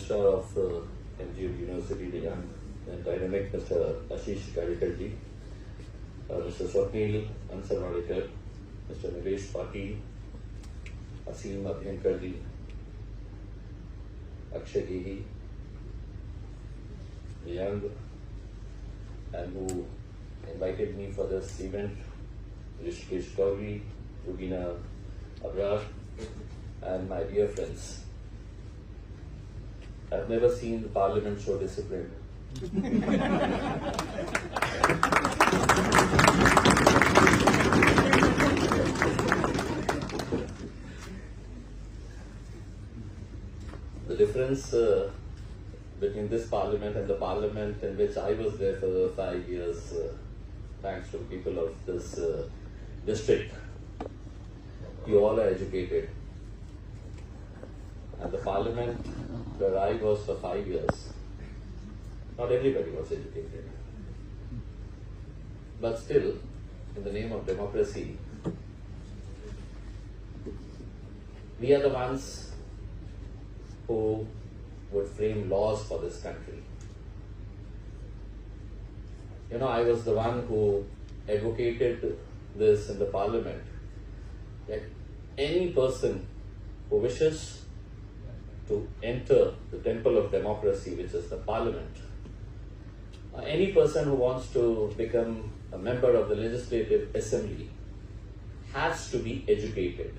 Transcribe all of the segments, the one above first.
Registrar of MGM University, the young and dynamic Mr. Ashish Gadikar, Mr. Swapnil Ansarwadekar, Mr. Nilesh Patil, Asim Abhyankar, Akshay Gehi, the young and who invited me for this event, Rishikesh Gauri, Rubina Abrar, and my dear friends. I've never seen the Parliament so disciplined. The difference between this Parliament and the Parliament in which I was there for 5 years, thanks to people of this district, you all are educated. And the Parliament where I was for 5 years, not everybody was educated. But still, in the name of democracy, we are the ones who would frame laws for this country. You know, I was the one who advocated this in the Parliament, that any person who wishes to enter the temple of democracy, which is the Parliament, any person who wants to become a member of the Legislative Assembly has to be educated.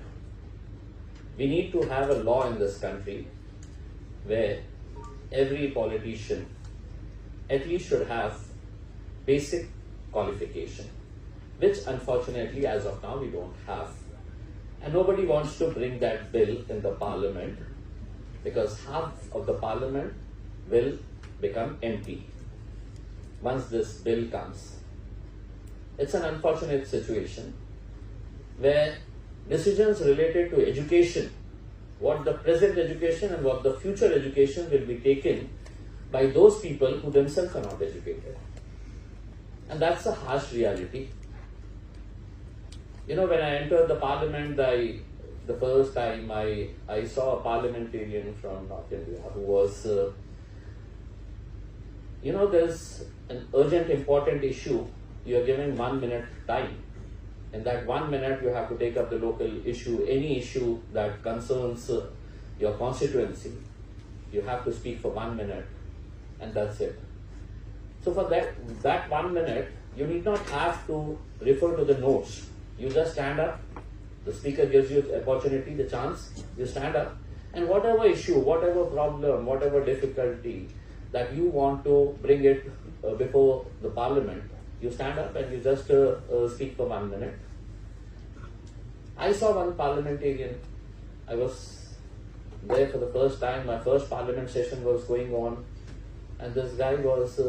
We need to have a law in this country where every politician at least should have basic qualification, which unfortunately as of now we don't have. And nobody wants to bring that bill in the Parliament because half of the Parliament will become empty once this bill comes. It's an unfortunate situation where decisions related to education, what the present education and what the future education, will be taken by those people who themselves are not educated. And that's a harsh reality. You know, when I entered the Parliament, the first time I saw a parliamentarian from North India who was, you know, there's an urgent, important issue, you are given 1 minute time. In that 1 minute, you have to take up the local issue, any issue that concerns your constituency. You have to speak for 1 minute, and that's it. So for that 1 minute, you need not have to refer to the notes. You just stand up, the speaker gives you the opportunity, the chance, you stand up, and whatever issue, whatever problem, whatever difficulty that you want to bring it before the Parliament, you stand up and you just speak for 1 minute. I saw one parliamentarian, I was there for the first time, my first Parliament session was going on, and this guy was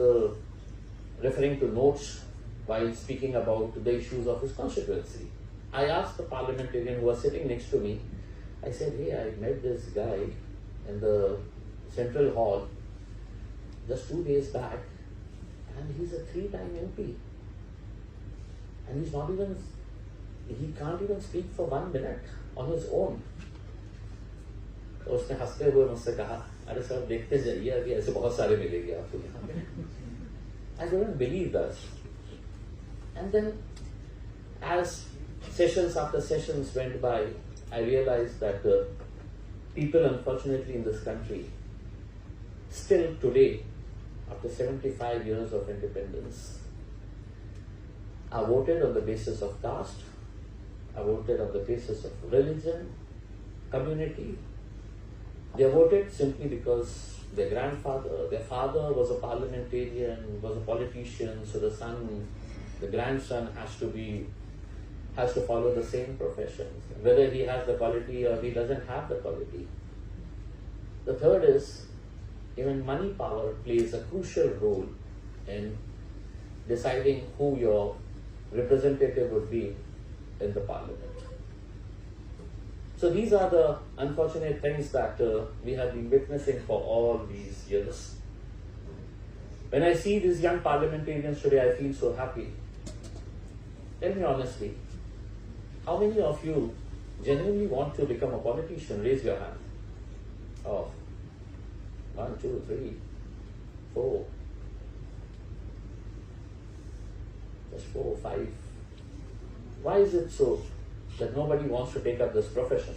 referring to notes while speaking about the issues of his constituency. I asked the parliamentarian who was sitting next to me, I said, hey, I met this guy in the Central Hall just 2 days back, and he's a 3-time MP. And he's not even, he can't even speak for 1 minute on his own. तो उसने हंसते हुए मुझसे कहा, अरे sir देखते जाइए अभी ऐसे बहुत सारे मिलेंगे आपको यहाँ पे. I couldn't believe that. And then as sessions after sessions went by, I realized that people unfortunately in this country still today, after 75 years of independence, are voted on the basis of caste, are voted on the basis of religion, community. They are voted simply because their grandfather, their father was a parliamentarian, was a politician, so the son, the grandson has to follow the same profession, whether he has the quality or he doesn't have the quality. The third is, even money power plays a crucial role in deciding who your representative would be in the Parliament. So these are the unfortunate things that we have been witnessing for all these years. When I see these young parliamentarians today, I feel so happy. Tell me honestly, how many of you genuinely want to become a politician? Raise your hand. Oh, 1, 2, 3, 4. Just 4, 5. Why is it so that nobody wants to take up this profession?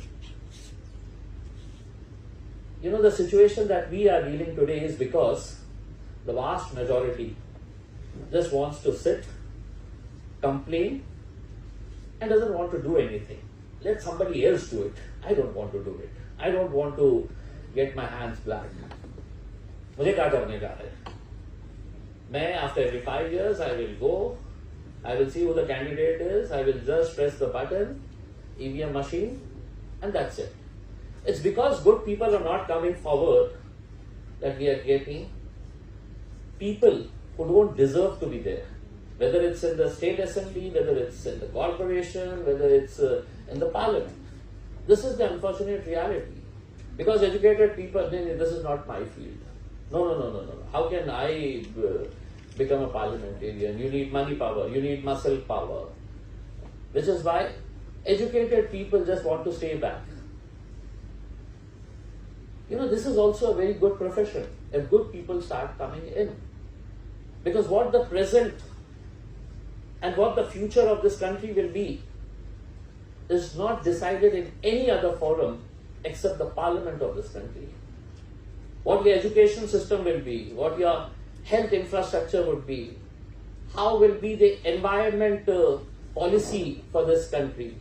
You know, the situation that we are dealing today is because the vast majority just wants to sit, complain, and doesn't want to do anything. Let somebody else do it. I don't want to do it. I don't want to get my hands black. मुझे क्या करने का है? मैं after every 5 years I will go, I will see who the candidate is, I will just press the button, EVM machine, and that's it. It's because good people are not coming forward that we are getting people who don't deserve to be there. Whether it's in the state assembly, whether it's in the corporation, whether it's in the parliament. This is the unfortunate reality. Because educated people, this is not my field. No. How can I become a parliamentarian? You need money power, you need muscle power. Which is why educated people just want to stay back. You know, this is also a very good profession if good people start coming in. Because what the present and what the future of this country will be is not decided in any other forum except the parliament of this country. What your education system will be, what your health infrastructure would be, how will be the environment policy for this country,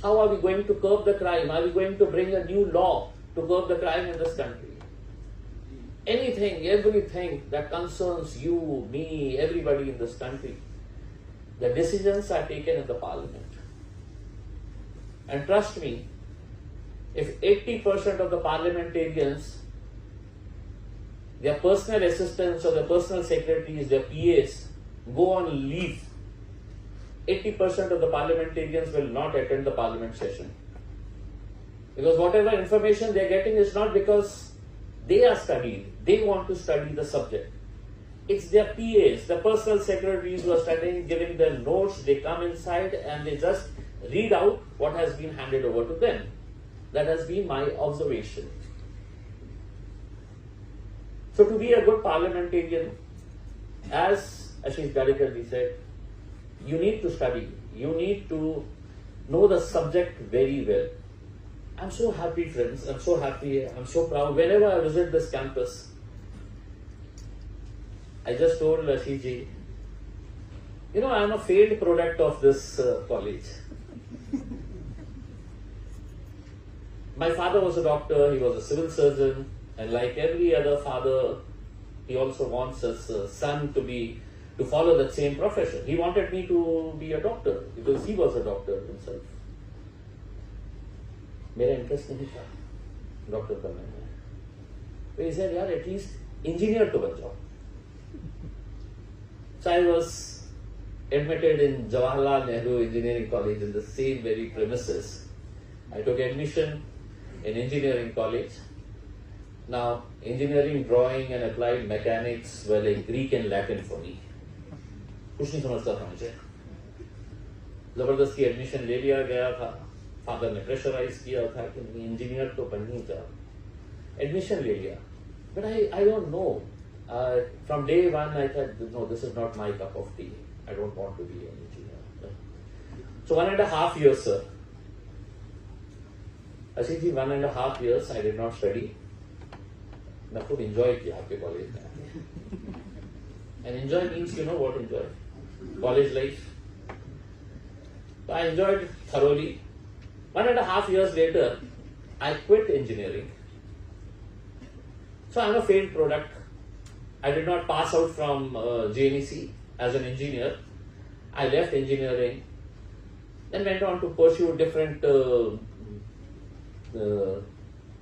how are we going to curb the crime, are we going to bring a new law to curb the crime in this country. Anything, everything that concerns you, me, everybody in this country, the decisions are taken in the parliament. And trust me, if 80% of the parliamentarians, their personal assistants or their personal secretaries, their PAs, go on leave, 80% of the parliamentarians will not attend the parliament session. Because whatever information they are getting is not because they are studying, they want to study the subject. It's their PAs, the personal secretaries who are studying, giving them notes, they come inside and they just read out what has been handed over to them. That has been my observation. So to be a good parliamentarian, as Ashish Gadekar said, you need to study, you need to know the subject very well. I'm so happy, friends, I'm so happy, I'm so proud. Whenever I visit this campus, I just told Ashish ji, you know, I'm a failed product of this college. My father was a doctor, he was a civil surgeon, and like every other father, he also wants his son to follow that same profession. He wanted me to be a doctor because he was a doctor himself. मेरा interest नहीं था doctor बनने में, तो he said, यार at least engineer तो बन जाओ. So I was admitted in Jawaharlal Nehru Engineering College in the same very premises. I took admission in engineering college. Now, engineering, drawing and applied mechanics were like Greek and Latin for me. कुछ नहीं समझता था मुझे. जबरदस्ती admission ले लिया गया था. फादर ने प्रेशराइज किया था कि नहीं इंजीनियर तो बन ही जा. एडमिशन ले लिया. But I don't know. From day one I thought, no, this is not my cup of tea. I don't want to be an engineer. So 1.5 years, sir. Ashish ji, 1.5 years I did not study. मैं खूब enjoy किया आपके college में. And enjoy means, you know what enjoy? College life. So I enjoyed thoroughly. 1.5 years later, I quit engineering. So I'm a failed product. I did not pass out from JNEC as an engineer. I left engineering, then went on to pursue different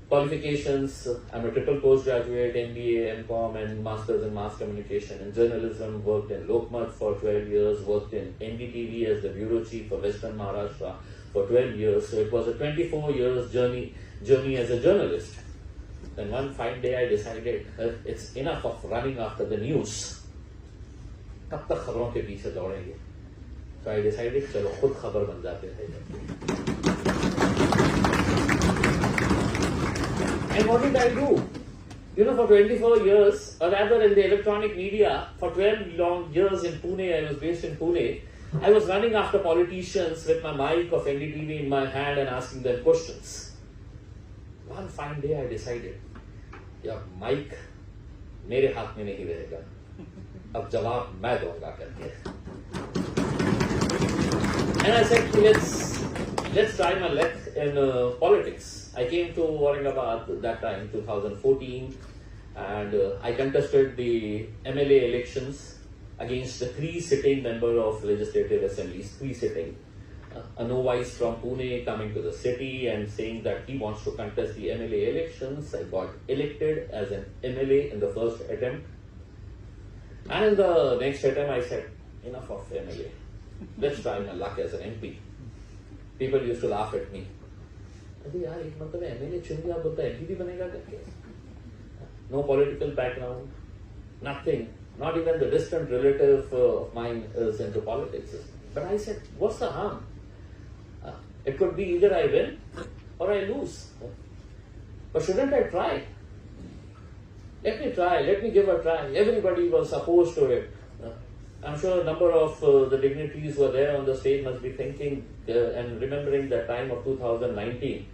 qualifications. I'm a triple postgraduate, MBA, MCOM and Masters in Mass Communication and Journalism. Worked in Lokmat for 12 years, worked in NDTV as the bureau chief for Western Maharashtra for 12 years. So it was a 24 years journey as a journalist. Then one fine day I decided it's enough of running after the news. कब तक खबरों के पीछे दौड़ेंगे? So I decided चलो खुद खबर बन जाते हैं. And what did I do? For 24 years, or rather in the electronic media, for 12 long years in Pune, I was based in Pune, I was running after politicians with my mic of NDTV in my hand and asking them questions. One fine day I decided, your mic मेरे हाथ में नहीं रहेगा, अब जवाब मैं दूंगा करके. And I said, let's try my luck in politics. I came to Aurangabad that time, 2014, and I contested the MLA elections against the 3 sitting members of legislative assemblies, 3 sitting. A novice from Pune coming to the city and saying that he wants to contest the MLA elections. I got elected as an MLA in the first attempt. And in the next attempt, I said, enough of MLA. Let's try my luck as an MP. People used to laugh at me. No political background, nothing. Not even the distant relative of mine is into politics. But I said, what's the harm? It could be either I win or I lose. But shouldn't I try? Let me try, let me give a try. Everybody was opposed to it. I'm sure a number of the dignitaries who were there on the stage must be thinking and remembering the time of 2019.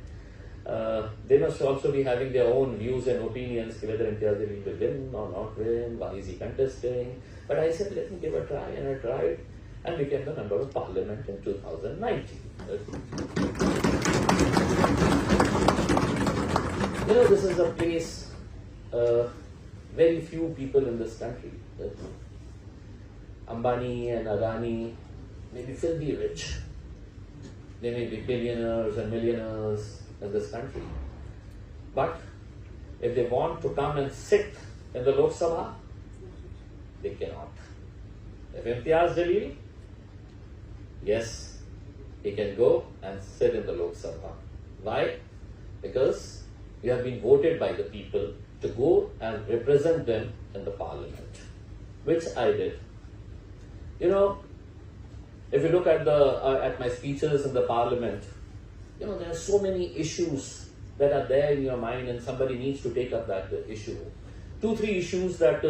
They must also be having their own views and opinions, whether Imtiaz Jaleel will win or not win, why is he contesting. But I said, let me give a try, and I tried and became the member of parliament in 2019. This is a place, very few people in this country. Ambani and Adani may be filthy rich. They may be billionaires and millionaires in this country. But if they want to come and sit in the Lok Sabha, they cannot. If Imtiaz Jaleel, yes, he can go and sit in the Lok Sabha. Why? Because we have been voted by the people to go and represent them in the parliament, which I did. If you look at at my speeches in the parliament, there are so many issues that are there in your mind, and somebody needs to take up that issue. 2-3 issues that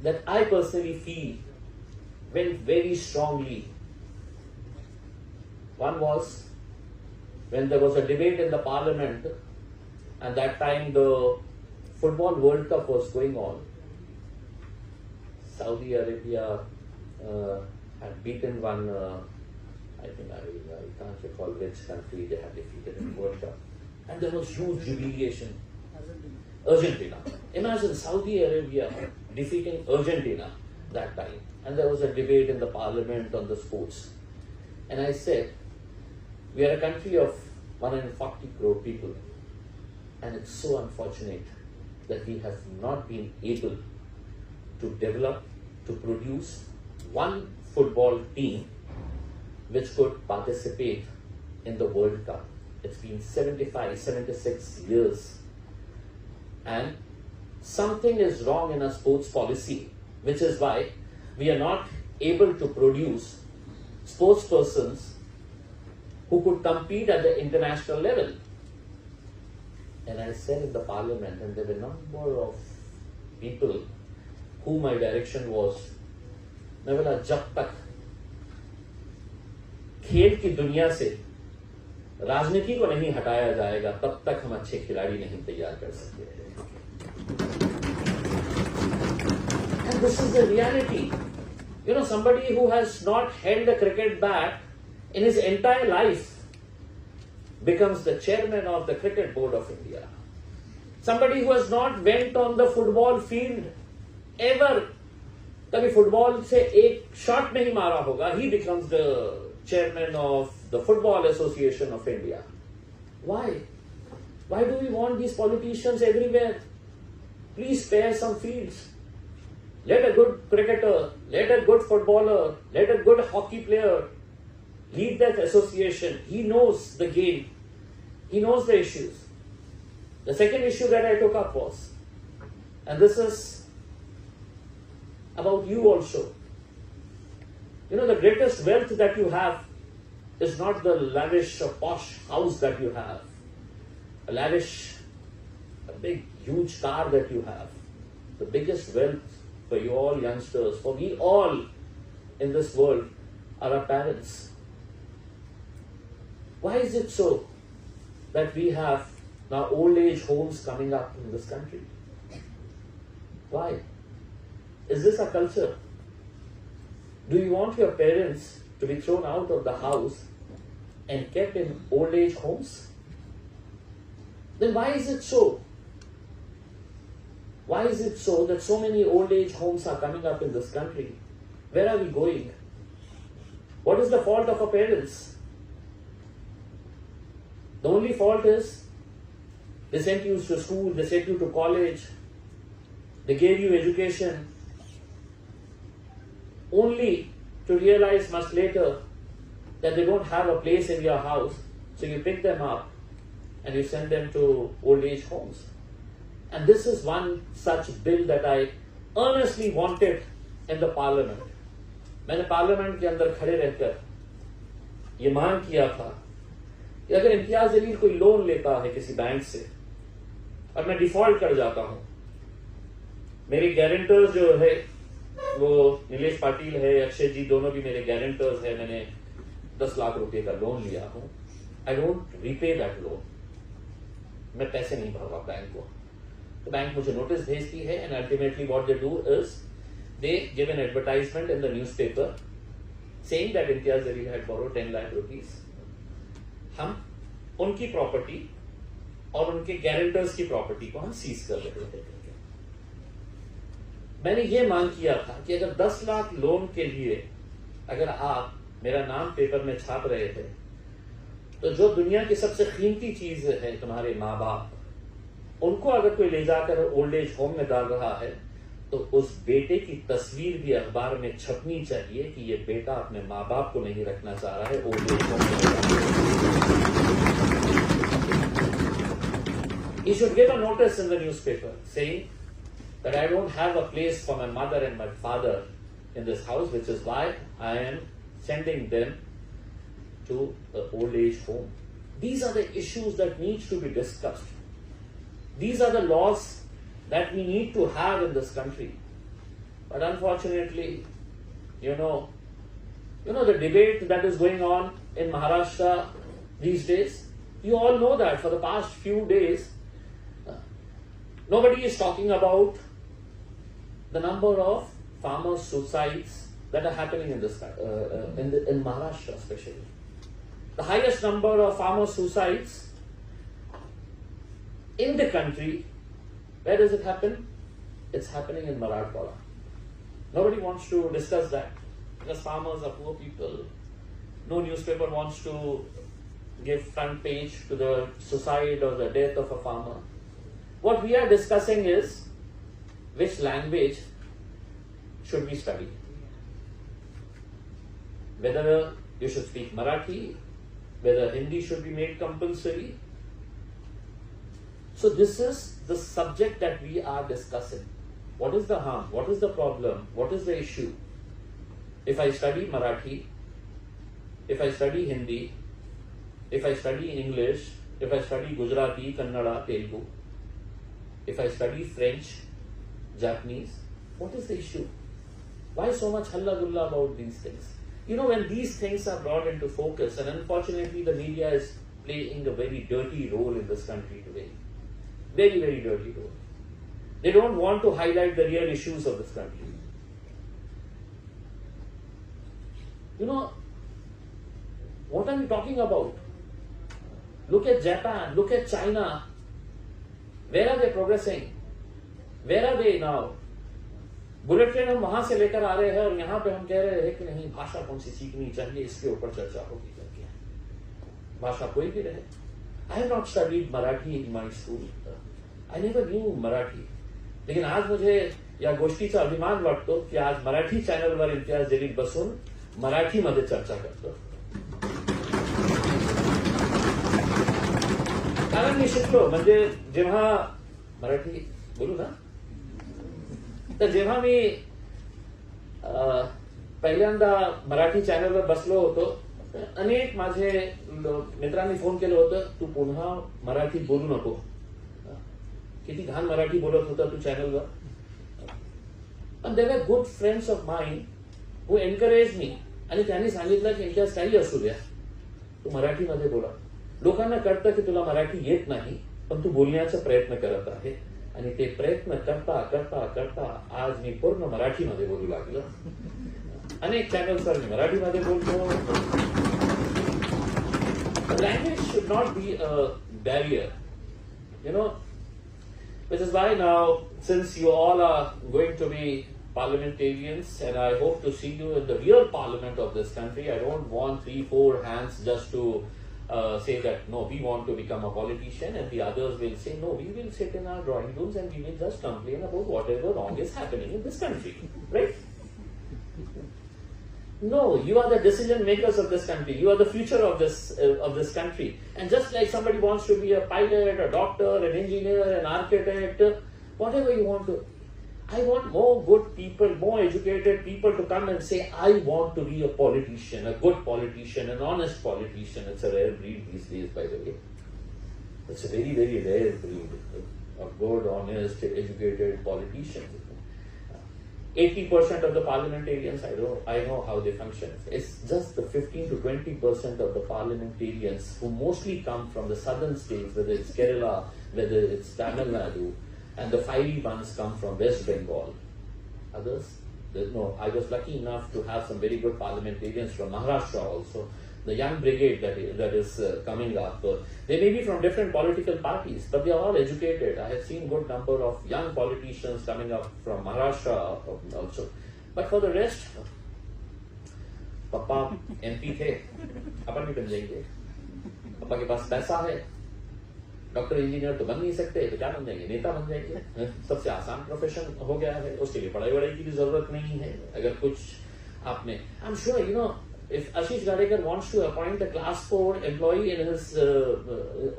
that I personally feel went very strongly. One was when there was a debate in the parliament, and that time the Football World Cup was going on. Saudi Arabia had beaten one, I think I can't recall which country they had defeated in the World Cup. And there was huge jubilation. Argentina. Imagine Saudi Arabia defeating Argentina that time. And there was a debate in the parliament on the sports. And I said, we are a country of 140 crore people. And it's so unfortunate that we have not been able to develop, to produce one football team which could participate in the World Cup. It's been 75, 76 years. And something is wrong in our sports policy, which is why we are not able to produce sports persons who could compete at the international level. And I said in the parliament, and there were a number of people who my direction was, मैं बोला जब तक खेल की दुनिया से राजनीति को नहीं हटाया जाएगा, तब तक हम अच्छे खिलाड़ी नहीं तैयार कर सकते. And this is the reality. Somebody who has not held a cricket bat in his entire life becomes the chairman of the Cricket Board of India. Somebody who has not went on the football field ever, कभी football से एक shot नहीं मारा होगा, he becomes the chairman of the Football Association of India. Why? Why do we want these politicians everywhere? Please spare some fields. Let a good cricketer, let a good footballer, let a good hockey player lead that association. He knows the game. He knows the issues. The second issue that I took up was, and this is about you also. The greatest wealth that you have is not the lavish or posh house that you have, a lavish a big, huge car that you have, the biggest wealth for you all youngsters, for we all in this world are our parents. Why is it so that we have now old age homes coming up in this country? Why? Is this a culture? Do you want your parents to be thrown out of the house and kept in old age homes? Then why is it so? Why is it so that so many old age homes are coming up in this country? Where are we going? What is the fault of our parents? The only fault is they sent you to school, they sent you to college, they gave you education, only to realize much later that they don't have a place in your house, so you pick them up and you send them to old age homes. And this is one such bill that I earnestly wanted in the parliament. मैंने parliament के अंदर खड़े रहकर ये मांग किया था कि अगर इम्तियाज जलील कोई लोन लेता है किसी बैंक से और मैं डिफॉल्ट कर जाता हूं, मेरे गारंटर्स जो है वो नीलेश पाटिल है, अक्षय जी दोनों भी मेरे गारंटर्स है, मैंने 10 लाख रुपए का लोन लिया हूं, I don't repay that loan, मैं पैसे नहीं भरवा बैंक को, तो बैंक मुझे नोटिस भेजती है and ultimately what they do is they give an advertisement in the newspaper saying that Imtiaz Jaleel had borrowed 10 lakh rupees. हम उनकी प्रॉपर्टी और उनके गारंटर्स की प्रॉपर्टी को हम सीज कर रहे थे। मैंने ये मांग किया था कि अगर 10 लाख लोन के लिए अगर आप मेरा नाम पेपर में छाप रहे थे, तो जो दुनिया की सबसे कीमती चीज है तुम्हारे माँ बाप, उनको अगर कोई ले जाकर ओल्ड एज होम में डाल रहा है, तो उस बेटे की तस्वीर भी अखबार में छपनी चाहिए कि ये बेटा अपने माँ बाप को नहीं रखना चाह रहा है, ओल्ड एज होम में। He should give a notice in the newspaper saying that I don't have a place for my mother and my father in this house, which is why I am sending them to the old age home. These are the issues that need to be discussed. These are the laws that we need to have in this country. But unfortunately, you know the debate that is going on in Maharashtra these days, you all know that for the past few days, nobody is talking about the number of farmer suicides that are happening in this in Maharashtra especially. The highest number of farmer suicides in the country. Where does it happen? It's happening in Marathwada. Nobody wants to discuss that because farmers are poor people. No newspaper wants to give front page to the suicide or the death of a farmer. What we are discussing is which language should we study. Whether you should speak Marathi, whether Hindi should be made compulsory. So this is the subject that we are discussing. What is the harm? What is the problem? What is the issue? If I study Marathi, if I study Hindi, if I study English, if I study Gujarati, Kannada, Telugu, if I study French, Japanese, what is the issue? Why so much halla gulla about these things? You know, when these things are brought into focus, and unfortunately the media is playing a very dirty role in this country today. Very, very dirty role. They don't want to highlight the real issues of this country. You know, what are we talking about? Look at Japan, look at China. Where are they progressing? Where are they now? Bullet train हम वहां से लेकर आ रहे हैं और यहाँ पे हम कह रहे हैं कि नहीं, भाषा कौन सी सीखनी चाहिए, इसके ऊपर चर्चा होगी करके। भाषा कोई भी रहे। I have not studied Marathi in my school. I never knew Marathi. लेकिन आज मुझे या गोष्टीचा अभिमान वाटतो की आज मराठी चॅनलवर इम्तियाज जलील बसून मराठीमध्ये चर्चा करतो. कारण मी शिकलो, म्हणजे जेव्हा मराठी बोलू ना, तर जेव्हा मी पहिल्यांदा मराठी चॅनलवर बसलो होतो, अनेक माझे मित्रांनी फोन केलं होतं, तू पुन्हा मराठी बोलू नको, किती घाण मराठी बोलत होता तू चॅनलवर. And there were good friends of mine who encouraged me. आणि त्यांनी सांगितलं की इम्तियाज काही असू द्या, तू मराठीमध्ये बोला. लोकांना कळतं की तुला मराठी येत नाही, पण तू बोलण्याचा प्रयत्न करत आहे. आणि ते प्रयत्न करता करता करता आज मी पूर्ण मराठीमध्ये बोलू लागलो. अनेक चॅनल्सवर मी मराठीमध्ये बोलतो. Language should not be a barrier, you know, which is why now, since you all are going to be parliamentarians and I hope to see you in the real parliament of this country, I don't want 3-4 hands just to say that no, we want to become a politician, and the others will say no, we will sit in our drawing rooms and we will just complain about whatever wrong is happening in this country, right? No, you are the decision makers of this country. You are the future of this country. And just like somebody wants to be a pilot, a doctor, an engineer, an architect, whatever you want to, I want more good people, more educated people to come and say, I want to be a politician, a good politician, an honest politician. It's a rare breed these days, by the way. It's a very, very rare breed of good, honest, educated politicians. 80% of the parliamentarians, I know how they function. It's just the 15 to 20% of the parliamentarians who mostly come from the southern states, whether it's Kerala, whether it's Tamil Nadu, and the fiery ones come from West Bengal. Others, no. I was lucky enough to have some very good parliamentarians from Maharashtra also. The young brigade that is coming up, they may be from different political parties, but they are all educated. I have seen good number of young politicians coming up from Maharashtra also. But for the rest, पापा MP थे, अपन भी बन जाएंगे. पापा के पास पैसा है, doctor engineer तो बन नहीं सकते, तो क्या बन जाएंगे? नेता बन जाएंगे. सबसे आसान प्रोफेशन हो गया है, उसके लिए पढ़ाई वढ़ाई की भी जरूरत नहीं है. अगर कुछ आपने, I'm sure you know, if Ashish Gadekar wants to appoint a class 4 employee in his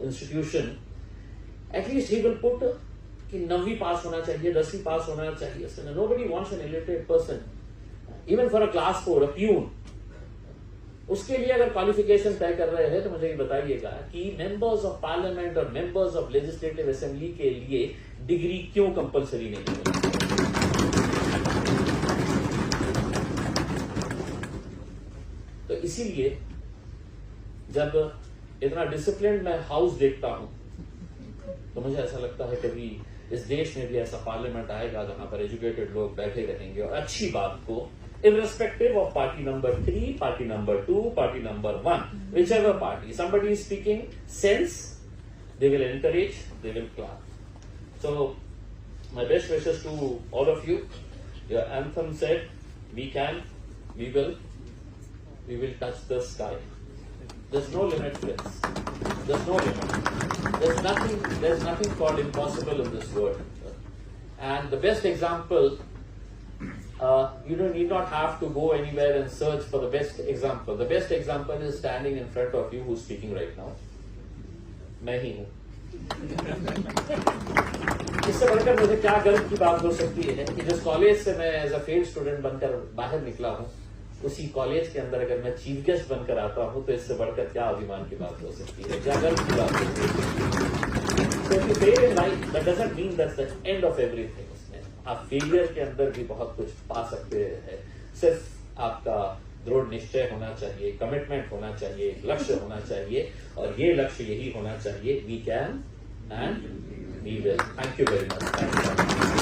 institution, at least he will put कि 9वीं पास होना चाहिए, 10वीं पास होना चाहिए. So nobody wants an illiterate person. Even for a class 4, a peon. उसके लिए अगर qualification तय कर रहे हैं तो मुझे ये बताइएगा कि मेंबर्स ऑफ पार्लियामेंट और मेंबर्स ऑफ लेजिस्लेटिव असेंबली के लिए डिग्री क्यों कंपलसरी नहीं है? तो इसीलिए जब इतना डिसिप्लिन मैं हाउस देखता हूं तो मुझे ऐसा लगता है कभी इस देश में भी ऐसा पार्लियामेंट आएगा जहां पर एजुकेटेड लोग बैठे रहेंगे और अच्छी बात को, irrespective of party number 3, party number 2, party number 1, whichever party, somebody is speaking sense, they will encourage, they will clap. So my best wishes to all of you. Your anthem said, we can, we will touch the sky. There's no limit, friends. There's no limit. There's nothing called impossible in this world. And the best example, you need not have to go anywhere and search for the best example. The best example is standing in front of you who's speaking right now. मैं ही हूं. इससे बढ़कर मुझे क्या गर्व की बात हो सकती है कि जिस कॉलेज से मैं एज अ फेल स्टूडेंट बनकर बाहर निकला हूं, उसी कॉलेज के अंदर अगर मैं चीफ गेस्ट बनकर आता हूं तो इससे बढ़कर क्या अभिमान की बात हो सकती है, क्या गर्व की बात हो सकती है. So if you fail in life, that doesn't mean that's the end of everything. आप फेलियर के अंदर भी बहुत कुछ पा सकते हैं. सिर्फ आपका दृढ़ निश्चय होना चाहिए, कमिटमेंट होना चाहिए, लक्ष्य होना चाहिए, और ये लक्ष्य यही होना चाहिए, we can and we will. Thank you very much.